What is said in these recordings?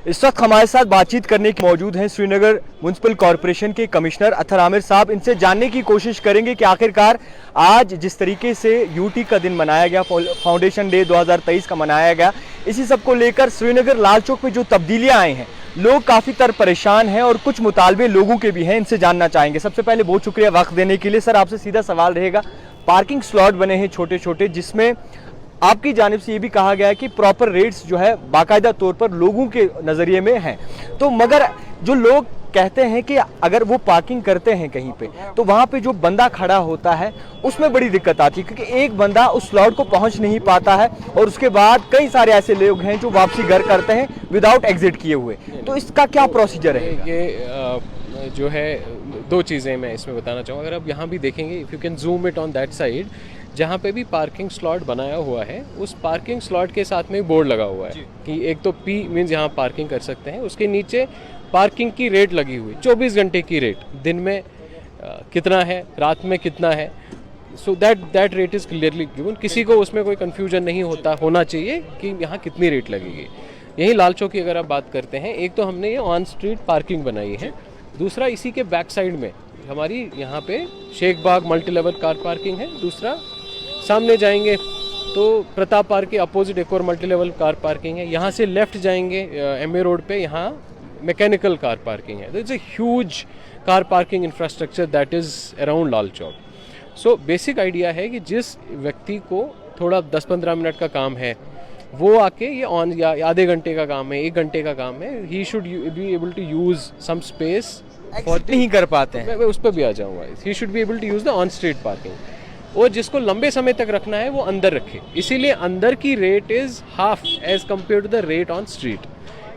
इस वक्त हमारे साथ बातचीत करने के मौजूद हैं श्रीनगर म्युनिसिपल कॉरपोरेशन के कमिश्नर अत्तर आमिर साहब। इनसे जानने की कोशिश करेंगे कि आखिरकार आज जिस तरीके से यूटी का दिन मनाया गया, फाउंडेशन डे 2023 का मनाया गया, इसी सब को लेकर श्रीनगर लाल चौक में जो तब्दीलियां आई हैं, लोग काफ़ी परेशान हैं और कुछ मुतालबे लोगों के भी हैं। इनसे जानना चाहेंगे। सबसे पहले बहुत शुक्रिया वक्त देने के लिए। सर, आपसे सीधा सवाल रहेगा, पार्किंग स्लॉट बने हैं छोटे छोटे, जिसमें आपकी जानिब से ये भी कहा गया है कि प्रॉपर रेट्स जो है बाकायदा तौर पर लोगों के नज़रिए में हैं, तो मगर जो लोग कहते हैं कि अगर वो पार्किंग करते हैं कहीं पे तो वहाँ पे जो बंदा खड़ा होता है उसमें बड़ी दिक्कत आती है, क्योंकि एक बंदा उस स्लॉट को पहुँच नहीं पाता है और उसके बाद कई सारे ऐसे लोग हैं जो वापसी घर करते हैं विदाउट एग्जिट किए हुए। तो इसका क्या प्रोसीजर है? ये जो है दो चीज़ें मैं इसमें बताना चाहूँगा। अगर आप यहाँ भी देखेंगे, if you can zoom it on that side, जहाँ पे भी पार्किंग स्लॉट बनाया हुआ है उस पार्किंग स्लॉट के साथ में बोर्ड लगा हुआ है कि एक तो पी मीन्स यहाँ पार्किंग कर सकते हैं, उसके नीचे पार्किंग की रेट लगी हुई, 24 घंटे की रेट, दिन में कितना है, रात में कितना है। So that rate is clearly given, किसी को उसमें कोई कन्फ्यूजन नहीं होना चाहिए कि यहाँ कितनी रेट लगेगी। यही लाल चौक की अगर आप बात करते हैं, एक तो हमने ये ऑन स्ट्रीट पार्किंग बनाई है, दूसरा इसी के बैक साइड में हमारी यहाँ पे शेख बाग मल्टी लेवल कार पार्किंग है, दूसरा सामने जाएंगे तो प्रताप पार्क के अपोजिट एक और मल्टी लेवल कार पार्किंग है, यहाँ से लेफ्ट जाएंगे एमए रोड पे, यहाँ मैकेनिकल कार पार्किंग है। तो it's a huge car parking infrastructure that is around Lal Chowk. So basic idea है कि जिस व्यक्ति को थोड़ा 10-15 मिनट का काम है वो आके ये ऑन या आधे घंटे का काम है, 1 घंटे का काम है, he should be able to use some space for नहीं कर पाते हैं। मैं उस पर भी आ जाऊँगा। He should be able to use the on street parking, और जिसको लंबे समय तक रखना है वो अंदर रखे, इसीलिए अंदर की rate is half as compare to the rate on street.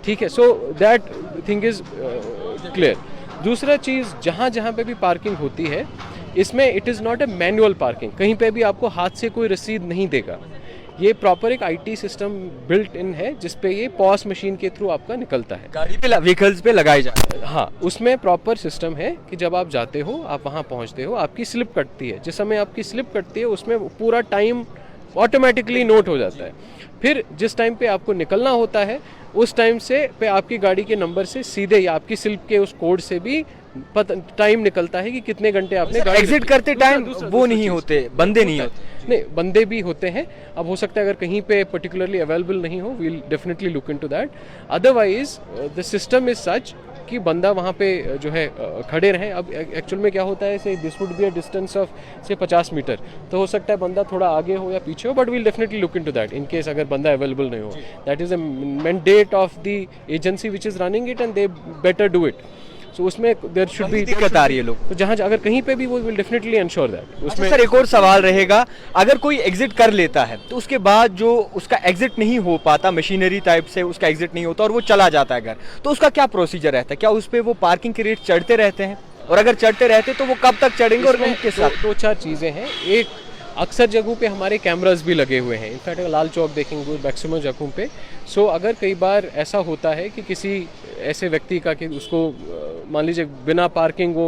ठीक है, so that thing is clear. दूसरा चीज़, जहाँ जहाँ पे भी पार्किंग होती है इसमें it is not a manual parking, कहीं पे भी आपको हाथ से कोई रसीद नहीं देगा। ये प्रॉपर एक आईटी सिस्टम बिल्ट इन है जिसपे ये पॉस मशीन के थ्रू आपका निकलता है, गाड़ी पे व्हीकल्स पे लगाई जाती है। हाँ, उसमें प्रॉपर सिस्टम है कि जब आप जाते हो, आप वहाँ पहुँचते हो, आपकी स्लिप कटती है, जिस समय आपकी स्लिप कटती है उसमें पूरा टाइम ऑटोमेटिकली नोट हो जाता है। फिर जिस टाइम पे आपको निकलना होता है उस टाइम से पे आपकी गाड़ी के नंबर से सीधे या आपकी स्लिप के उस कोड से भी टाइम निकलता है कि कितने घंटे आपने एग्जिट करते टाइम वो नहीं होते, बंदे नहीं होते। नहीं, बंदे भी होते हैं। अब हो सकता है अगर कहीं पे पर्टिकुलरली अवेलेबल नहीं हो, we will definitely look into that. Otherwise the system is such कि बंदा वहाँ पे जो है खड़े रहें। अब एक्चुअल में क्या होता है, से this would be a distance of से 50 मीटर, तो हो सकता है बंदा थोड़ा आगे हो या पीछे हो, but we'll definitely look into that in case अगर बंदा अवेलेबल नहीं हो। That is a mandate of the agency which is running it and they better do it. So उसमें देयर शुड बी दिक्कत आ रही है लोग, तो जहाँ अगर कहीं पे भी वो विल डेफिनेटली एंश्योर दैट। उसमें सर एक और सवाल रहेगा, अगर कोई एग्जिट कर लेता है तो उसके बाद जो उसका एग्जिट नहीं हो पाता, मशीनरी टाइप से उसका एग्जिट नहीं होता और वो चला जाता है घर, तो उसका क्या प्रोसीजर रहता है? क्या उस पर वो पार्किंग के रेट चढ़ते रहते हैं, और अगर चढ़ते रहते तो वो कब तक चढ़ेंगे और उनके साथ? दो चार चीज़ें हैं। एक, अक्सर जगहों पे हमारे कैमरास भी लगे हुए हैं, इनफैक्ट लाल चौक देखेंगे मैक्सिमम जगहों पे। सो अगर कई बार ऐसा होता है कि किसी ऐसे व्यक्ति का कि उसको मान लीजिए बिना पार्किंग वो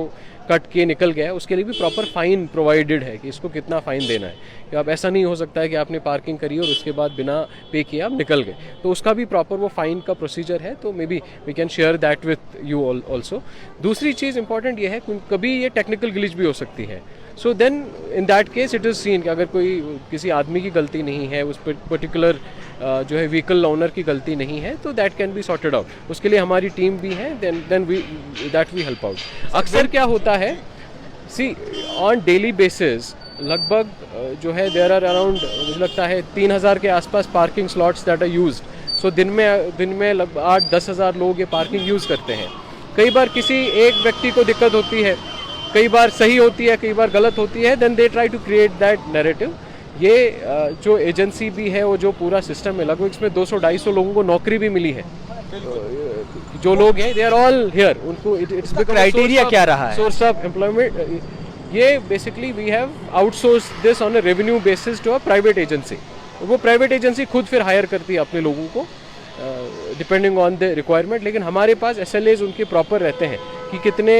कट के निकल गया है, उसके लिए भी प्रॉपर फाइन प्रोवाइडेड है कि इसको कितना फ़ाइन देना है। कि अब ऐसा नहीं हो सकता है कि आपने पार्किंग करी और उसके बाद बिना पे किए आप निकल गए, तो उसका भी प्रॉपर वो फाइन का प्रोसीजर है। तो maybe we can share that with you also. दूसरी चीज़ इंपॉर्टेंट ये है, कभी ये टेक्निकल ग्लिच भी हो सकती है। So then in that case it is seen कि अगर कोई किसी आदमी की गलती नहीं है, उस पर्टिकुलर जो है व्हीकल ओनर की गलती नहीं है, तो that can be sorted out. उसके लिए हमारी टीम भी है, देन वी हेल्प आउट। अक्सर क्या होता है, सी ऑन डेली बेसिस लगभग जो है देयर आर अराउंड, मुझे लगता है 3000 के आसपास parking slots that are used. So दिन में लगभग 8-10 हज़ार लोग ये पार्किंग यूज़ करते हैं। कई बार किसी एक व्यक्ति को दिक्कत होती है, कई बार सही होती है, कई बार गलत होती है, then they try to create that narrative. ये जो एजेंसी भी है, वो जो पूरा सिस्टम है, लगभग इसमें 200-250 लोगों को नौकरी भी मिली है। जो लोग हैं दे आर ऑल हियर, उनको इट्स क्राइटेरिया क्या रहा है, सोर्स ऑफ एम्प्लॉयमेंट। ये basically we have outsource this on a revenue basis to a private agency. वो प्राइवेट एजेंसी खुद फिर हायर करती है अपने लोगों को डिपेंडिंग ऑन द रिक्वायरमेंट। लेकिन हमारे पास SLAs उनके प्रॉपर रहते हैं कि कितने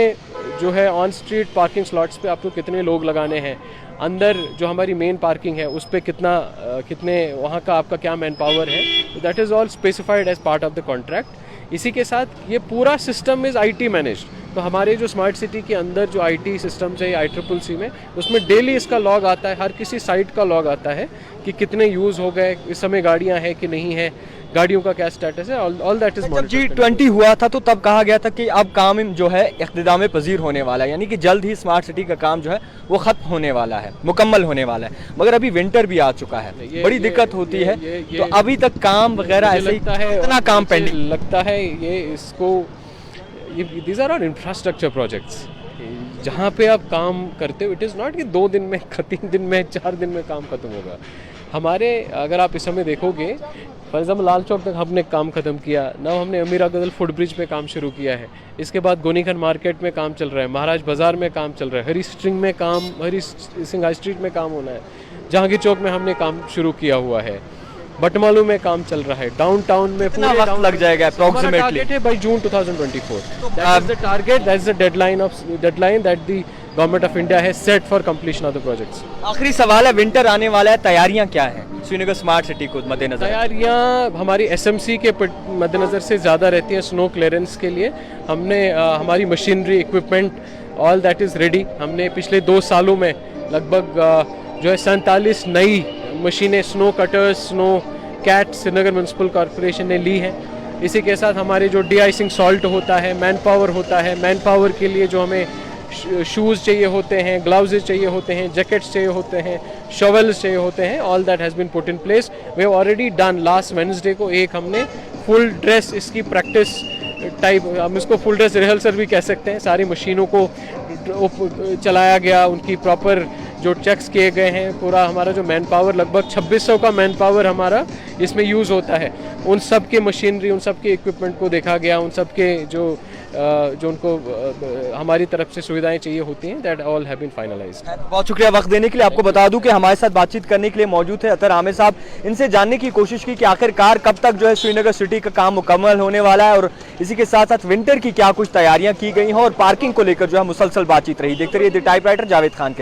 जो है ऑन स्ट्रीट पार्किंग स्लॉट्स पे आपको कितने लोग लगाने हैं, अंदर जो हमारी मेन पार्किंग है उस पर कितने वहाँ का आपका क्या मैन पावर है, that is all specified as part of the contract. इसी के साथ ये पूरा सिस्टम इज़ IT मैनेज्ड, तो हमारे जो स्मार्ट सिटी के अंदर जो IT सिस्टम्स है ICCC में, उसमें डेली इसका लॉग आता है, हर किसी साइट का लॉग आता है कि कितने यूज़ हो गए, इस समय गाड़ियाँ हैं कि नहीं है, गाड़ियों का क्या स्टेटस है, ऑल दैट इज। जब G20 हुआ था तो तब कहा गया था कि अब काम जो है इख्तिताम पजीर होने वाला है, यानी कि जल्द ही स्मार्ट सिटी का काम जो है वो खत्म होने वाला है, मुकम्मल होने वाला है, मगर अभी विंटर भी आ चुका है, बड़ी दिक्कत होती है। तो अभी तक काम वगैरह ऐसे ही कितना काम पेंडिंग लगता है ये इसको, these are all infrastructure projects जहाँ पे आप काम करते हो। इट इज़ नॉट कि 2 दिन में 3 दिन में 4 दिन में काम खत्म होगा। हमारे अगर आप इस समय देखोगे, फॉर एग्जाम्पल लाल चौक तक हमने काम ख़त्म किया ना, हमने अमीरा गजल फुट ब्रिज पे काम शुरू किया है, इसके बाद गोनीखन मार्केट में काम चल रहा है, महाराज बाज़ार में काम चल रहा है, हरी स्ट्रिंग में काम, हरी सिंह हाई स्ट्रीट में काम होना है, जहांगीर चौक में हमने काम शुरू किया हुआ है, बटमालू में काम चल रहा है, डाउनटाउन में कितना वक्त लग जाएगा अप्रॉक्सीमेटली? टारगेट है by June 2024। That is the target, that is the deadline that the government of India has set for completion of the projects. आखिरी सवाल है, विंटर आने वाला है, तैयारियां क्या हैं श्रीनगर स्मार्ट सिटी को मद्देनजर? तैयारियां हमारी SMC के मद्देनज़र से ज़्यादा रहती हैं। स्नो क्लियरेंस के लिए हमने हमारी machinery, equipment, all that is ready. हमने पिछले 2 सालों में लगभग जो है 47 नई मशीनें, snow cutters, snow cat Srinagar Municipal Corporation ने ली हैं। इसी के साथ हमारे जो डी-आइसिंग सॉल्ट होता है, मैन पावर होता है, मैन पावर के लिए जो हमें शूज़ चाहिए होते हैं, ग्लव्स चाहिए होते हैं, जैकेट्स चाहिए होते हैं, शॉवल्स चाहिए होते हैं, all that has been put in place. We have already done last Wednesday को एक हमने फुल ड्रेस, इसकी प्रैक्टिस टाइप, हम इसको फुल ड्रेस रिहर्सल भी कह सकते हैं, सारी मशीनों को चलाया गया, उनकी प्रॉपर जो चेक्स किए गए हैं, पूरा हमारा जो मैन पावर लगभग 2600 का मैन पावर हमारा इसमें यूज़ होता है, उन सब के मशीनरी, उन सब के इक्विपमेंट को देखा गया, उन सब के जो उनको हमारी तरफ से सुविधाएं चाहिए होती हैं, that all have been finalised. बहुत शुक्रिया वक्त देने के लिए। आपको बता दूं कि हमारे साथ बातचीत करने के लिए मौजूद है अतर आमिर साहब। इनसे जानने की कोशिश की कि आखिरकार कब तक जो है श्रीनगर सिटी का काम मुकम्मल होने वाला है और इसी के साथ साथ विंटर की क्या कुछ तैयारियां की गई हैं और पार्किंग को लेकर जो है मुसलसल बातचीत रही। देखते रहिए द टाइपराइटर, जावेद खान के।